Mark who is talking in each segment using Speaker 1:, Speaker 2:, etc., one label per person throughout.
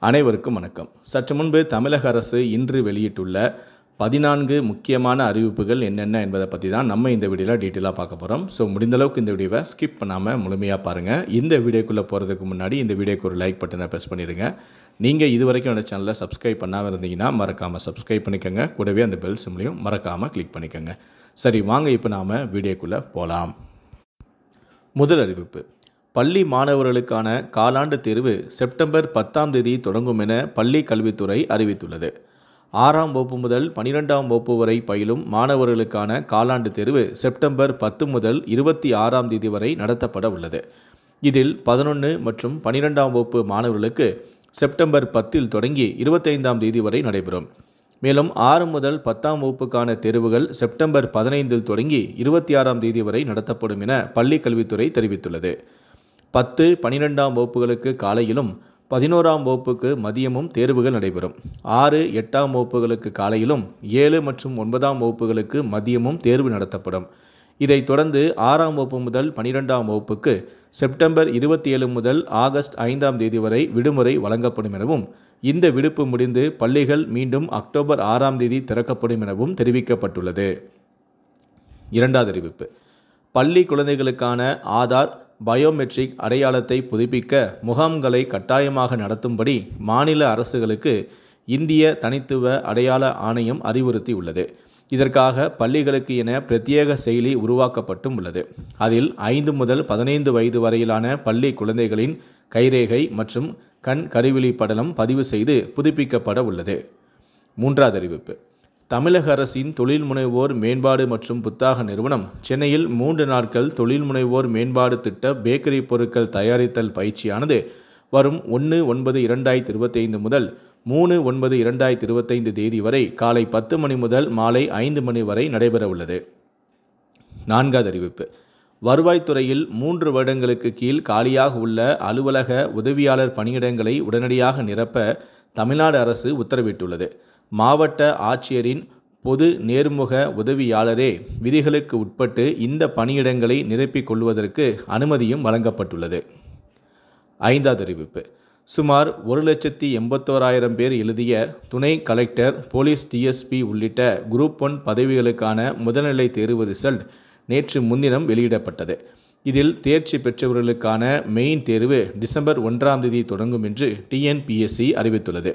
Speaker 1: அனைவருக்கும் வணக்கம். சற்று முன்பு தமிழக அரசு இன்று வெளியிட்டுள்ள 14 முக்கியமான அறிவிப்புகள் என்னென்ன என்பதை பற்றி தான் நம்ம இந்த வீடியோவில் டீட்டெயிலாக பார்க்க போகிறோம். ஸோ முடிந்தளவுக்கு இந்த வீடியோவை ஸ்கிப் பண்ணாமல் முழுமையாக பாருங்கள். இந்த வீடியோக்குள்ளே போகிறதுக்கு முன்னாடி இந்த வீடியோக்கு ஒரு லைக் பட்டனை ப்ரெஸ் பண்ணிடுங்க. நீங்கள் இது வரைக்கும் என்னோட சேனலை சப்ஸ்கிரைப் பண்ணாமல் இருந்தீங்கன்னா மறக்காமல் சப்ஸ்கிரைப் பண்ணிக்கோங்க. கூடவே அந்த பெல் சிம்லையும் மறக்காமல் கிளிக் பண்ணிக்கோங்க. சரி, வாங்க இப்போ நாம் வீடியோக்குள்ளே போகலாம். முதல் அறிவிப்பு: பள்ளி மாணவர்களுக்கான காலாண்டு தேர்வு செப்டம்பர் 10ஆம் தேதி தொடங்கும் என பள்ளி கல்வித்துறை அறிவித்துள்ளது. 6ஆம் வகுப்பு முதல் 12ஆம் வகுப்பு வரை பயிலும் மாணவர்களுக்கான காலாண்டு தேர்வு செப்டம்பர் 10 முதல் 26ஆம் தேதி வரை நடத்தப்பட உள்ளது. இதில் 11 மற்றும் 12ஆம் வகுப்பு மாணவர்களுக்கு செப்டம்பர் 10 தொடங்கி 25ஆம் தேதி வரை நடைபெறும். மேலும் 6 முதல் 10ஆம் வகுப்புக்கான தேர்வுகள் செப்டம்பர் 15 தொடங்கி 26ஆம் தேதி வரை நடத்தப்படும் என பள்ளி கல்வித்துறை தெரிவித்துள்ளது. 10, 12ஆம் வகுப்புகளுக்கு காலையிலும் 11ஆம் வகுப்புக்கு மதியமும் தேர்வுகள் நடைபெறும். 6, 8ஆம் வகுப்புகளுக்கு காலையிலும் 7 மற்றும் 9ஆம் வகுப்புகளுக்கு மதியமும் தேர்வு நடத்தப்படும். இதைத் தொடர்ந்து 6ஆம் வகுப்பு முதல் 12ஆம் வகுப்புக்கு செப்டம்பர் 27 முதல் ஆகஸ்ட் 5ஆம் தேதி வரை விடுமுறை வழங்கப்படும் எனவும், இந்த விடுப்பு முடிந்து பள்ளிகள் மீண்டும் அக்டோபர் 6ஆம் தேதி திறக்கப்படும் எனவும் தெரிவிக்கப்பட்டுள்ளது. இரண்டாவது அறிவிப்பு: பள்ளி குழந்தைகளுக்கான ஆதார் பயோமெட்ரிக் அடையாளத்தை புதுப்பிக்க முகாம்களை கட்டாயமாக நடத்தும்படி மாநில அரசுகளுக்கு இந்திய தனித்துவ அடையாள ஆணையம் அறிவுறுத்தியுள்ளது. இதற்காக பள்ளிகளுக்கு என பிரத்யேக செயலி உருவாக்கப்பட்டும் உள்ளது. அதில் 5 முதல் 15 வயது வரையிலான பள்ளி குழந்தைகளின் கைரேகை மற்றும் கண் கருவிழி படலம் பதிவு செய்து புதுப்பிக்கப்பட உள்ளது. மூன்றாவது அறிவிப்பு: தமிழக அரசின் தொழில் முனைவோர் மேம்பாடு மற்றும் புத்தாக்க நிறுவனம் சென்னையில் 3 நாட்கள் தொழில் முனைவோர் மேம்பாடு திட்ட பேக்கரி பொருட்கள் தயாரித்தல் பயிற்சியானது வரும் 1/9/2025 முதல் 3/9/2025 தேதி வரை காலை 10 மணி முதல் மாலை 5 மணி வரை நடைபெற உள்ளது. நான்காவது அறிவிப்பு: வருவாய்த்துறையில் 3 வருடங்களுக்கு கீழ் காலியாக உள்ள அலுவலக உதவியாளர் பணியிடங்களை உடனடியாக நிரப்ப தமிழ்நாடு அரசு உத்தரவிட்டுள்ளது. மாவட்ட ஆட்சியரின் பொது நேர்முக உதவியாளரே விதிகளுக்கு உட்பட்டு இந்த பணியிடங்களை நிரப்பிக் கொள்வதற்கு அனுமதியும் வழங்கப்பட்டுள்ளது. ஐந்தாவது அறிவிப்பு: சுமார் 1,81,000 பேர் எழுதிய துணை கலெக்டர், போலீஸ் டிஎஸ்பி உள்ளிட்ட குரூப் 1 பதவிகளுக்கான முதல்நிலை தேர்வு ரிசல்ட் நேற்று முன்தினம் வெளியிடப்பட்டது. இதில் தேர்ச்சி பெற்றவர்களுக்கான மெயின் தேர்வு டிசம்பர் 1ஆம் தேதி தொடங்கும் என்று டிஎன்பிஎஸ்சி அறிவித்துள்ளது.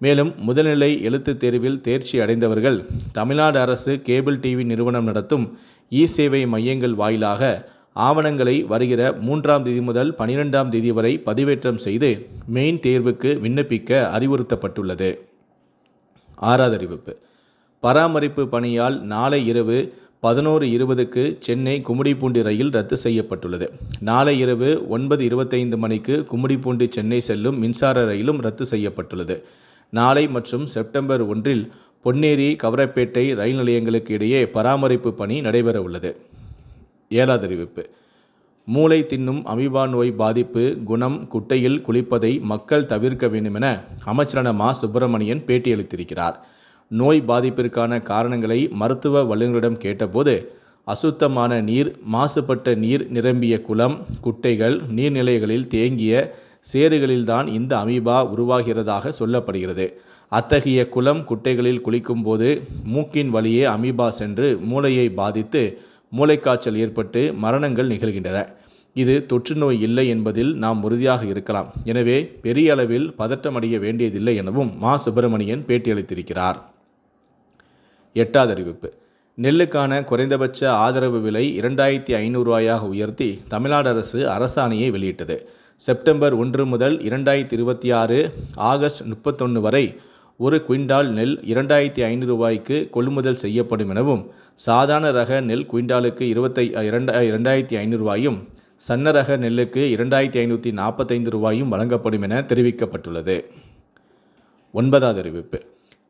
Speaker 1: மேலும் முதல்நிலை எழுத்துத் தேர்வில் தேர்ச்சி அடைந்தவர்கள் தமிழ்நாடு அரசு கேபிள் டிவி நிறுவனம் நடத்தும் இ-சேவை மையங்கள் வாயிலாக ஆவணங்களை வருகிற 3ஆம் தேதி முதல் 12ஆம் தேதி வரை பதிவேற்றம் செய்து மெயின் தேர்வுக்கு விண்ணப்பிக்க அறிவுறுத்தப்பட்டுள்ளது. ஆறாவது அறிவிப்பு: பராமரிப்பு பணியால் நாளை இரவு 11:20க்கு சென்னை கும்மிடிப்பூண்டி ரயில் ரத்து செய்யப்பட்டுள்ளது. நாளை இரவு 9:25 மணிக்கு கும்மிடிப்பூண்டி சென்னை செல்லும் மின்சார ரயிலும் ரத்து செய்யப்பட்டுள்ளது. நாளை மற்றும் செப்டம்பர் 1இல் பொன்னேரி, கவரப்பேட்டை ரயில் நிலையங்களுக்கு இடையே பராமரிப்பு பணி நடைபெற உள்ளது. ஏழாவது அறிவிப்பு: மூளை தின்னும் அமீபா நோய் பாதிப்பு குணம் குட்டையில் குளிப்பதை மக்கள் தவிர்க்க வேண்டும் என அமைச்சரான மா. சுப்பிரமணியன் பேட்டியளித்திருக்கிறார். நோய் பாதிப்பிற்கான காரணங்களை மருத்துவ வல்லுநர்களிடம் கேட்டபோது, அசுத்தமான நீர், மாசுபட்ட நீர் நிரம்பிய குளம், குட்டைகள், நீர்நிலைகளில் தேங்கிய சேறுகளில்தான் இந்த அமீபா உருவாகிறதாக சொல்லப்படுகிறது. அத்தகைய குளம், குட்டைகளில் குளிக்கும் போது மூக்கின் வழியே அமீபா சென்று மூளையை பாதித்து மூளைக்காய்ச்சல் ஏற்பட்டு மரணங்கள் நிகழ்கின்றன. இது தொற்று நோய் இல்லை என்பதில் நாம் உறுதியாக இருக்கலாம். எனவே பெரிய அளவில் பதற்றமடைய வேண்டியதில்லை எனவும் மா. சுப்பிரமணியன் பேட்டியளித்திருக்கிறார். எட்டாவது அறிவிப்பு: நெல்லுக்கான குறைந்தபட்ச ஆதரவு விலை 2,500 ரூபாயாக உயர்த்தி தமிழ்நாடு அரசு அரசாணையை வெளியிட்டது. செப்டம்பர் 1 முதல் 2026 ஆகஸ்ட் 31 வரை 1 குவிண்டால் நெல் 2,500 ரூபாய்க்கு கொள்முதல் செய்யப்படும் எனவும், சாதாரண ரக நெல் குவிண்டாலுக்கு 2,500 ரூபாயும், சன்ன ரக நெல்லுக்கு 2,545 ரூபாயும் வழங்கப்படும் என தெரிவிக்கப்பட்டுள்ளது. ஒன்பதாவது அறிவிப்பு: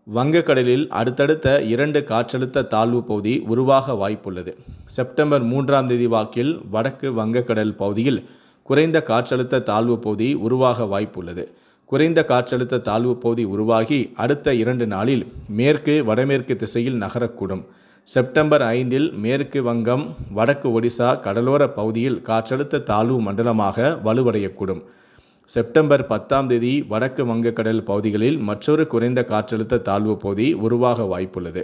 Speaker 1: வங்கக்கடலில் அடுத்தடுத்த 2 காற்றழுத்த தாழ்வு பகுதி உருவாக வாய்ப்புள்ளது. செப்டம்பர் 3ஆம் தேதி வாக்கில் வடக்கு வங்கக்கடல் பகுதியில் குறைந்த காற்றழுத்த தாழ்வு பகுதி உருவாக வாய்ப்புள்ளது. குறைந்த காற்றழுத்த தாழ்வு பகுதி உருவாகி அடுத்த 2 நாளில் மேற்கு வடமேற்கு திசையில் நகரக்கூடும். செப்டம்பர் 5இல் மேற்கு வங்கம், வடக்கு ஒடிசா கடலோர பகுதியில் காற்றழுத்த தாழ்வு மண்டலமாக வலுவடையக்கூடும். செப்டம்பர் 10ஆம் தேதி வடக்கு வங்கக்கடல் பகுதிகளில் மற்றொரு குறைந்த காற்றழுத்த தாழ்வு பகுதி உருவாக வாய்ப்புள்ளது.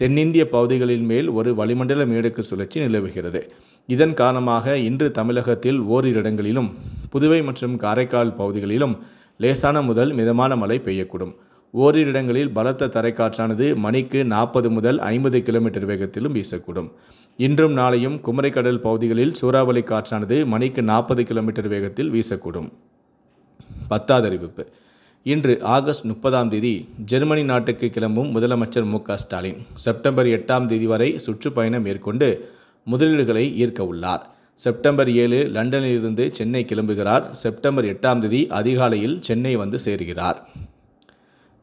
Speaker 1: தென்னிந்திய பகுதிகளின் மேல் ஒரு வளிமண்டல மேலடுக்கு சுழற்சி நிலவுகிறது. இதன் காரணமாக இன்று தமிழகத்தில் ஓரிரு இடங்களிலும் புதுவை மற்றும் காரைக்கால் பகுதிகளிலும் லேசான முதல் மிதமான மழை பெய்யக்கூடும். ஓரிரு இடங்களில் பலத்த தரைக்காற்றானது மணிக்கு 40 முதல் 50 கிலோமீட்டர் வேகத்திலும் வீசக்கூடும். இன்றும் நாளையும் குமரிக்கடல் பகுதிகளில் சூறாவளி காற்றானது மணிக்கு 40 கிலோமீட்டர் வேகத்தில் வீசக்கூடும். 10வது அறிவிப்பு. இன்று ஆகஸ்ட் 30ஆம் தேதி ஜெர்மனி நாட்டுக்கு கிளம்பும் முதலமைச்சர் மு க ஸ்டாலின் செப்டம்பர் 8ஆம் தேதி வரை சுற்றுப்பயணம் மேற்கொண்டு முதலீடுகளை ஈர்க்க உள்ளார். செப்டம்பர் 7 லண்டனிலிருந்து சென்னை கிளம்புகிறார். செப்டம்பர் 8ஆம் தேதி அதிகாலையில் சென்னை வந்து சேருகிறார்.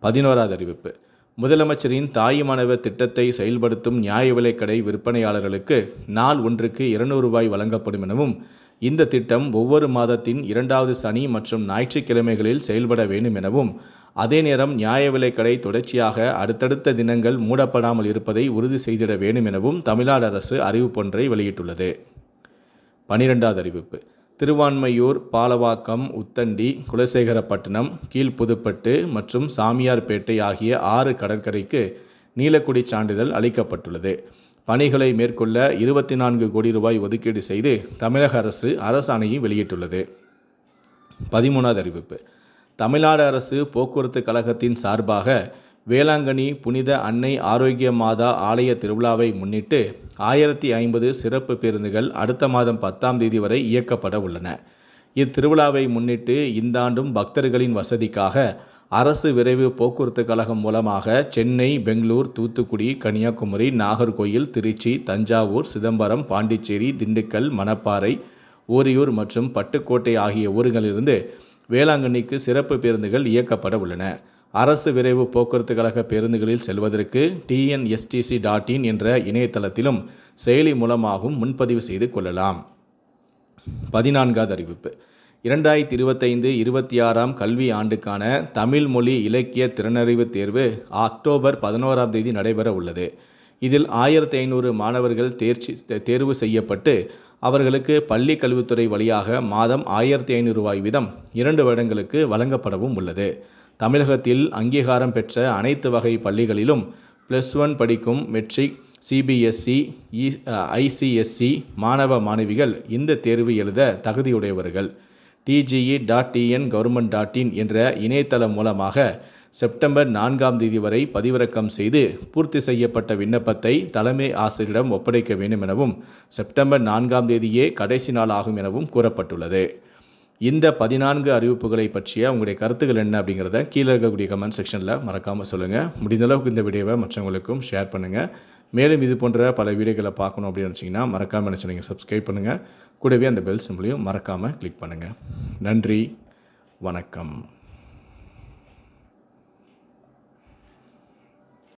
Speaker 1: 11வது அறிவிப்பு. முதலமைச்சரின் தாயுமானவர் திட்டத்தை செயல்படுத்தும் நியாய விலைக்கடை விற்பனையாளர்களுக்கு நாள் ஒன்றுக்கு ₹200 வழங்கப்படும் எனவும், இந்த திட்டம் ஒவ்வொரு மாதத்தின் 2வது சனி மற்றும் ஞாயிற்றுக்கிழமைகளில் செயல்பட வேண்டும் எனவும், அதே நேரம் நியாய விலைக்கடை தொடர்ச்சியாக அடுத்தடுத்த தினங்கள் மூடப்படாமல் இருப்பதை உறுதி செய்திட வேண்டும் எனவும் தமிழ்நாடு அரசு அறிவிப்பொன்றை வெளியிட்டுள்ளது. 12வது அறிவிப்பு. திருவான்மையூர், பாலவாக்கம், உத்தண்டி, குலசேகரப்பட்டினம், கீழ்புதுப்பட்டு மற்றும் சாமியார்பேட்டை ஆகிய 6 கடற்கரைக்கு நீலக்குடி சான்றிதழ் அளிக்கப்பட்டுள்ளது. பணிகளை மேற்கொள்ள ₹24 கோடி ஒதுக்கீடு செய்து தமிழக அரசு அரசாணையை வெளியிட்டுள்ளது. 13வது அறிவிப்பு. தமிழ்நாடு அரசு போக்குவரத்து கழகத்தின் சார்பாக வேளாங்கண்ணி புனித அன்னை ஆரோக்கிய மாதா ஆலய திருவிழாவை முன்னிட்டு 1050 சிறப்பு பேருந்துகள் அடுத்த மாதம் 10ஆம் தேதி வரை இயக்கப்பட உள்ளன. இத்திருவிழாவை முன்னிட்டு இந்த ஆண்டும் பக்தர்களின் வசதிக்காக அரசு விரைவு போக்குவரத்து கழகம் மூலமாக சென்னை, பெங்களூர், தூத்துக்குடி, கன்னியாகுமரி, நாகர்கோயில், திருச்சி, தஞ்சாவூர், சிதம்பரம், பாண்டிச்சேரி, திண்டுக்கல், மணப்பாறை, ஓரியூர் மற்றும் பட்டுக்கோட்டை ஆகிய ஊர்களிலிருந்து வேளாங்கண்ணிக்கு சிறப்பு பேருந்துகள் இயக்கப்பட உள்ளன. அரசு விரைவு போக்குவரத்து கழக பேருந்துகளில் செல்வதற்கு tnstc.in என்ற இணையதளத்திலும் செயலி மூலமாகவும் முன்பதிவு செய்து கொள்ளலாம். 14வது அறிவிப்பு. 2025-26ஆம் கல்வி ஆண்டுக்கான தமிழ் மொழி இலக்கிய திறனறிவு தேர்வு அக்டோபர் 11ஆம் தேதி நடைபெற உள்ளது. இதில் 1500 மாணவர்கள் தேர்வு செய்யப்பட்டு அவர்களுக்கு பள்ளி கல்வித்துறை வழியாக மாதம் ₹1500 வீதம் 2 வருடங்களுக்கு வழங்கப்படவும் உள்ளது. தமிழகத்தில் அங்கீகாரம் பெற்ற அனைத்து வகை பள்ளிகளிலும் +1 படிக்கும் மெட்ரிக், CBSE, ICSE மாணவ மாணவிகள் இந்த தேர்வு எழுத தகுதியுடையவர்கள். tge.tn-government.in என்ற இணையதளம் மூலமாக செப்டம்பர் 4ஆம் தேதி வரை பதிவிறக்கம் செய்து பூர்த்தி செய்யப்பட்ட விண்ணப்பத்தை தலைமை ஆசிரியரிடம் ஒப்படைக்க வேண்டும் எனவும், செப்டம்பர் 4ஆம் தேதியே கடைசி நாள் ஆகும் எனவும் கூறப்பட்டுள்ளது. இந்த 14 அறிவிப்புகளை பற்றிய உங்களுடைய கருத்துக்கள் என்ன அப்படிங்கிறத கீழே இருக்கக்கூடிய கமெண்ட் செக்ஷனில் மறக்காமல் சொல்லுங்கள். முடிந்தளவுக்கு இந்த வீடியோவை மற்றவங்களுக்கும் ஷேர் பண்ணுங்கள். மேலும் இது போன்ற பல வீடியோக்களை பார்க்கணும் அப்படின்னு நினச்சிங்கன்னா மறக்காமல் நினச்சிங்க சப்ஸ்கிரைப் பண்ணுங்கள். கூடவே அந்த பெல் சிம்பிளையும் மறக்காமல் கிளிக் பண்ணுங்கள். நன்றி, வணக்கம்.